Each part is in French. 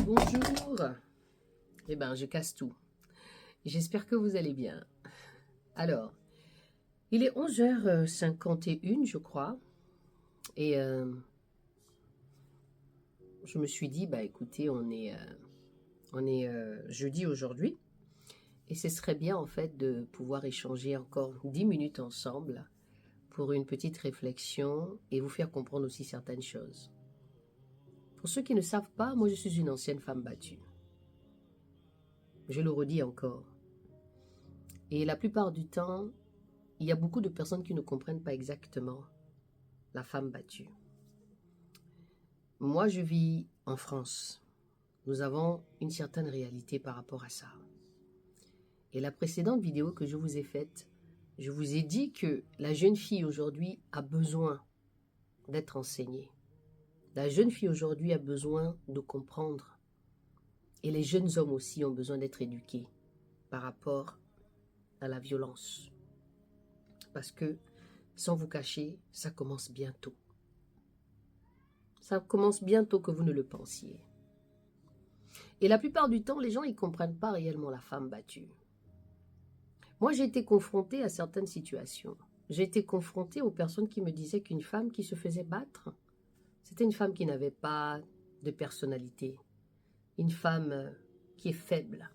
Bonjour. Eh ben, je casse tout. J'espère que vous allez bien. Alors, il est 11h51, je crois. Et je me suis dit, bah écoutez, on est jeudi aujourd'hui. Et ce serait bien en fait de pouvoir échanger encore 10 minutes ensemble pour une petite réflexion et vous faire comprendre aussi certaines choses. Pour ceux qui ne savent pas, moi je suis une ancienne femme battue. Je le redis encore. Et la plupart du temps, il y a beaucoup de personnes qui ne comprennent pas exactement la femme battue. Moi, je vis en France. Nous avons une certaine réalité par rapport à ça. Et la précédente vidéo que je vous ai faite, je vous ai dit que la jeune fille aujourd'hui a besoin d'être enseignée. La jeune fille aujourd'hui a besoin de comprendre. Et les jeunes hommes aussi ont besoin d'être éduqués par rapport à la violence. Parce que, sans vous cacher, ça commence bientôt. Ça commence bientôt que vous ne le pensiez. Et la plupart du temps, les gens, ils ne comprennent pas réellement la femme battue. Moi, j'ai été confrontée à certaines situations. J'ai été confrontée aux personnes qui me disaient qu'une femme qui se faisait battre, c'était une femme qui n'avait pas de personnalité. Une femme qui est faible.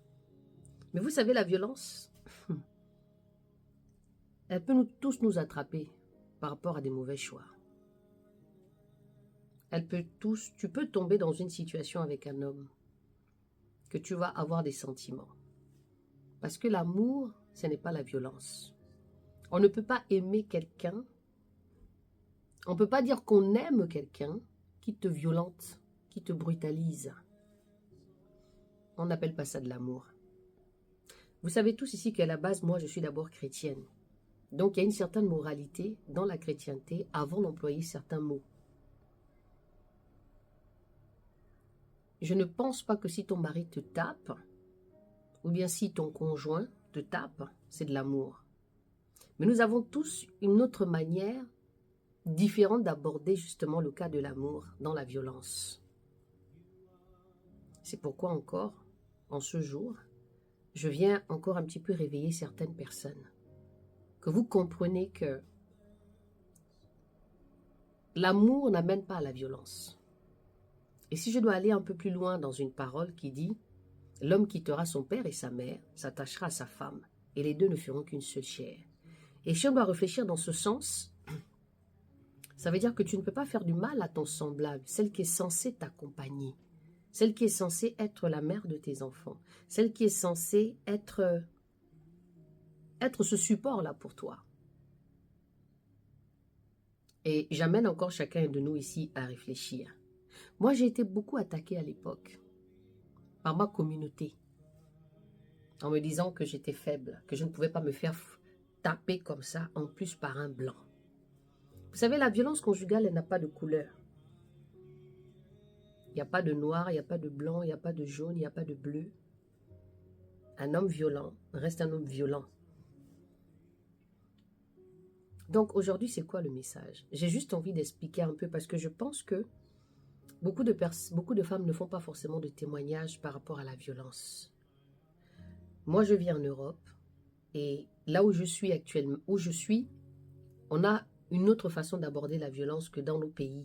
Mais vous savez, la violence, elle peut tous nous attraper par rapport à des mauvais choix. Tu peux tomber dans une situation avec un homme que tu vas avoir des sentiments. Parce que l'amour, ce n'est pas la violence. On ne peut pas aimer quelqu'un, on ne peut pas dire qu'on aime quelqu'un qui te violente, qui te brutalise. On n'appelle pas ça de l'amour. Vous savez tous ici qu'à la base, moi, je suis d'abord chrétienne. Donc, il y a une certaine moralité dans la chrétienté avant d'employer certains mots. Je ne pense pas que si ton mari te tape, ou bien si ton conjoint te tape, c'est de l'amour. Mais nous avons tous une autre manière différente d'aborder justement le cas de l'amour dans la violence. C'est pourquoi encore, en ce jour, je viens encore un petit peu réveiller certaines personnes. Que vous comprenez que l'amour n'amène pas à la violence. Et si je dois aller un peu plus loin dans une parole qui dit « L'homme quittera son père et sa mère, s'attachera à sa femme, et les deux ne feront qu'une seule chair. » Et si on doit réfléchir dans ce sens, ça veut dire que tu ne peux pas faire du mal à ton semblable, celle qui est censée t'accompagner, celle qui est censée être la mère de tes enfants, celle qui est censée être ce support-là pour toi. Et j'amène encore chacun de nous ici à réfléchir. Moi, j'ai été beaucoup attaquée à l'époque par ma communauté en me disant que j'étais faible, que je ne pouvais pas me faire taper comme ça, en plus par un blanc. Vous savez, la violence conjugale, elle n'a pas de couleur. Il n'y a pas de noir, il n'y a pas de blanc, il n'y a pas de jaune, il n'y a pas de bleu. Un homme violent reste un homme violent. Donc aujourd'hui, c'est quoi le message? J'ai juste envie d'expliquer un peu parce que je pense que beaucoup de femmes ne font pas forcément de témoignages par rapport à la violence. Moi, je vis en Europe et là où je suis actuellement, on a une autre façon d'aborder la violence que dans nos pays.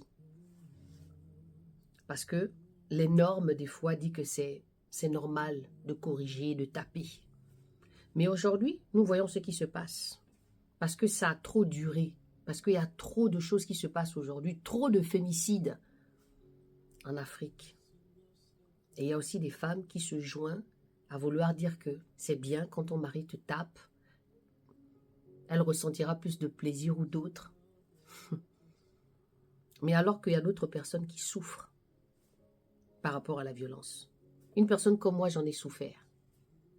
Parce que les normes, des fois, disent que c'est normal de corriger, de taper. Mais aujourd'hui, nous voyons ce qui se passe. Parce que ça a trop duré. Parce qu'il y a trop de choses qui se passent aujourd'hui. Trop de fémicides en Afrique. Et il y a aussi des femmes qui se joignent à vouloir dire que c'est bien quand ton mari te tape. Elle ressentira plus de plaisir ou d'autres. Mais alors qu'il y a d'autres personnes qui souffrent par rapport à la violence. Une personne comme moi, j'en ai souffert.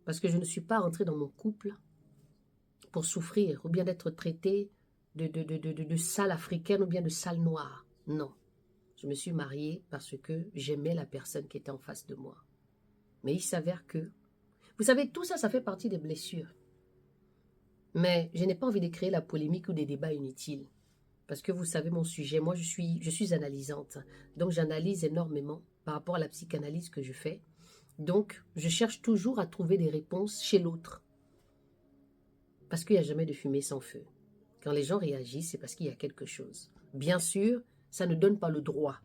Parce que je ne suis pas rentrée dans mon couple pour souffrir ou bien d'être traitée de sale africaine ou bien de sale noire. Non. Je me suis mariée parce que j'aimais la personne qui était en face de moi. Mais il s'avère que... Vous savez, tout ça, ça fait partie des blessures. Mais je n'ai pas envie de créer la polémique ou des débats inutiles. Parce que vous savez mon sujet, moi je suis analysante. Donc j'analyse énormément. par rapport à la psychanalyse que je fais. Donc, je cherche toujours à trouver des réponses chez l'autre. Parce qu'il n'y a jamais de fumée sans feu. Quand les gens réagissent, c'est parce qu'il y a quelque chose. Bien sûr, ça ne donne pas le droit.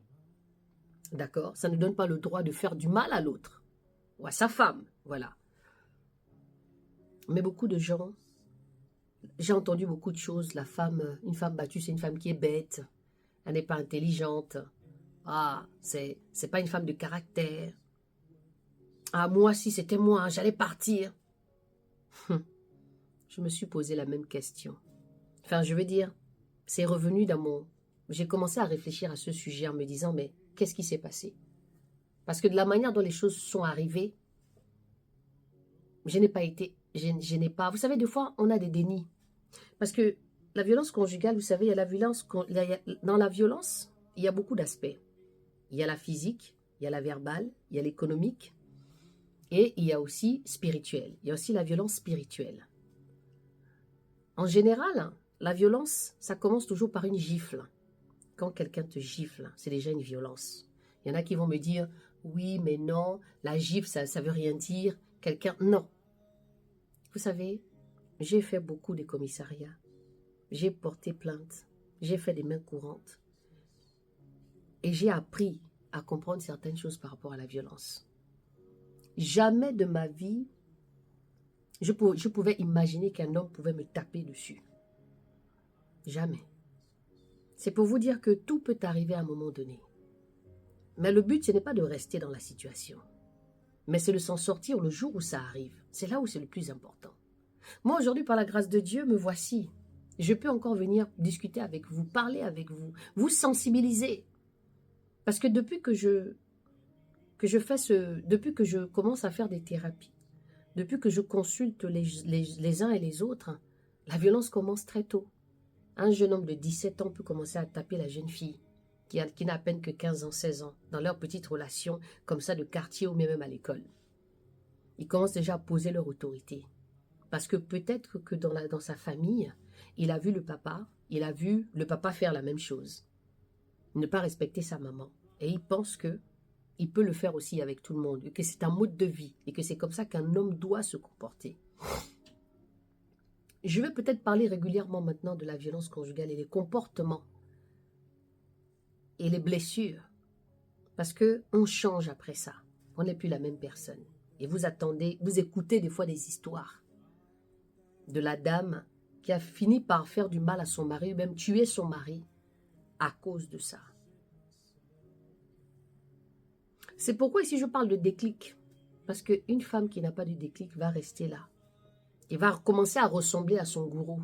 D'accord? Ça ne donne pas le droit de faire du mal à l'autre. Ou à sa femme. Voilà. Mais beaucoup de gens, j'ai entendu beaucoup de choses. La femme, une femme battue, c'est une femme qui est bête. Elle n'est pas intelligente. Ah, c'est pas une femme de caractère. Ah, moi, si c'était moi, j'allais partir. Je me suis posé la même question. Enfin, je veux dire, c'est revenu dans mon... J'ai commencé à réfléchir à ce sujet en me disant, mais qu'est-ce qui s'est passé? Parce que de la manière dont les choses sont arrivées, je n'ai pas été... Je n'ai pas... Vous savez, des fois, on a des dénis. Parce que la violence conjugale, vous savez, il y a la violence... Dans la violence, il y a beaucoup d'aspects. Il y a la physique, il y a la verbale, il y a l'économique, et il y a aussi spirituel. Il y a aussi la violence spirituelle. En général, la violence, ça commence toujours par une gifle. Quand quelqu'un te gifle, c'est déjà une violence. Il y en a qui vont me dire, oui, mais non, la gifle, ça ne veut rien dire. Quelqu'un, non. Vous savez, j'ai fait beaucoup de commissariats. J'ai porté plainte. J'ai fait des mains courantes. Et j'ai appris à comprendre certaines choses par rapport à la violence. Jamais de ma vie, je pouvais imaginer qu'un homme pouvait me taper dessus. Jamais. C'est pour vous dire que tout peut arriver à un moment donné. Mais le but, ce n'est pas de rester dans la situation. Mais c'est de s'en sortir le jour où ça arrive. C'est là où c'est le plus important. Moi, aujourd'hui, par la grâce de Dieu, me voici. Je peux encore venir discuter avec vous, parler avec vous, vous sensibiliser. Parce que depuis que depuis que je commence à faire des thérapies, depuis que je consulte les uns et les autres, la violence commence très tôt. Un jeune homme de 17 ans peut commencer à taper la jeune fille qui n'a à peine que 15 ans, 16 ans, dans leur petite relation comme ça de quartier ou même à l'école. Ils commencent déjà à poser leur autorité. Parce que peut-être que dans sa famille, il a vu le papa faire la même chose. Ne pas respecter sa maman. Et il pense qu'il peut le faire aussi avec tout le monde, et que c'est un mode de vie, et que c'est comme ça qu'un homme doit se comporter. Je vais peut-être parler régulièrement maintenant de la violence conjugale et les comportements et les blessures. Parce qu'on change après ça. On n'est plus la même personne. Et vous écoutez des fois des histoires de la dame qui a fini par faire du mal à son mari ou même tuer son mari à cause de ça. C'est pourquoi ici je parle de déclic. Parce qu'une femme qui n'a pas de déclic va rester là. Et va commencer à ressembler à son gourou.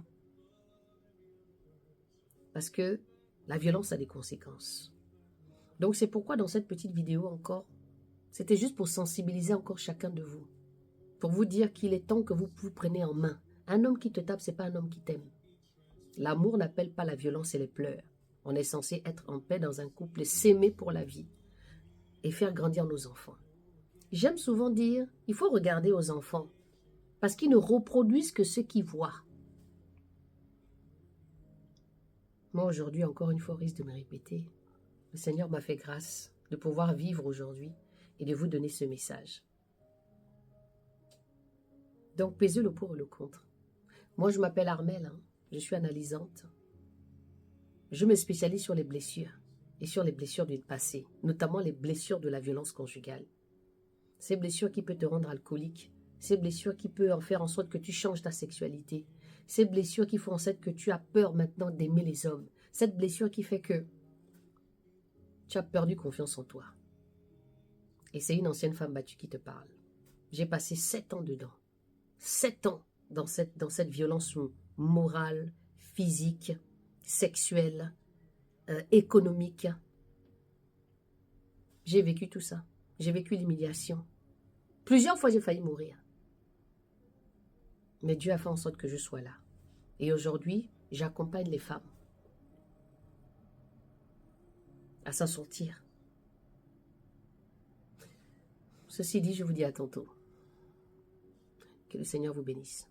Parce que la violence a des conséquences. Donc c'est pourquoi dans cette petite vidéo encore, c'était juste pour sensibiliser encore chacun de vous. Pour vous dire qu'il est temps que vous vous preniez en main. Un homme qui te tape, ce n'est pas un homme qui t'aime. L'amour n'appelle pas la violence et les pleurs. On est censé être en paix dans un couple, s'aimer pour la vie et faire grandir nos enfants. J'aime souvent dire, il faut regarder aux enfants parce qu'ils ne reproduisent que ce qu'ils voient. Moi aujourd'hui, encore une fois, risque de me répéter. Le Seigneur m'a fait grâce de pouvoir vivre aujourd'hui et de vous donner ce message. Donc, pesez le pour et le contre. Moi, je m'appelle Armelle, hein. Je suis analysante. Je me spécialise sur les blessures et sur les blessures du passé, notamment les blessures de la violence conjugale. Ces blessures qui peuvent te rendre alcoolique, ces blessures qui peuvent en faire en sorte que tu changes ta sexualité, ces blessures qui font en sorte que tu as peur maintenant d'aimer les hommes, cette blessure qui fait que tu as perdu confiance en toi. Et c'est une ancienne femme battue qui te parle. J'ai passé 7 ans dedans. 7 ans dans cette violence morale, physique, sexuelle, économique. J'ai vécu tout ça. J'ai vécu l'humiliation. Plusieurs fois, j'ai failli mourir. Mais Dieu a fait en sorte que je sois là. Et aujourd'hui, j'accompagne les femmes à s'en sortir. Ceci dit, je vous dis à tantôt. Que le Seigneur vous bénisse.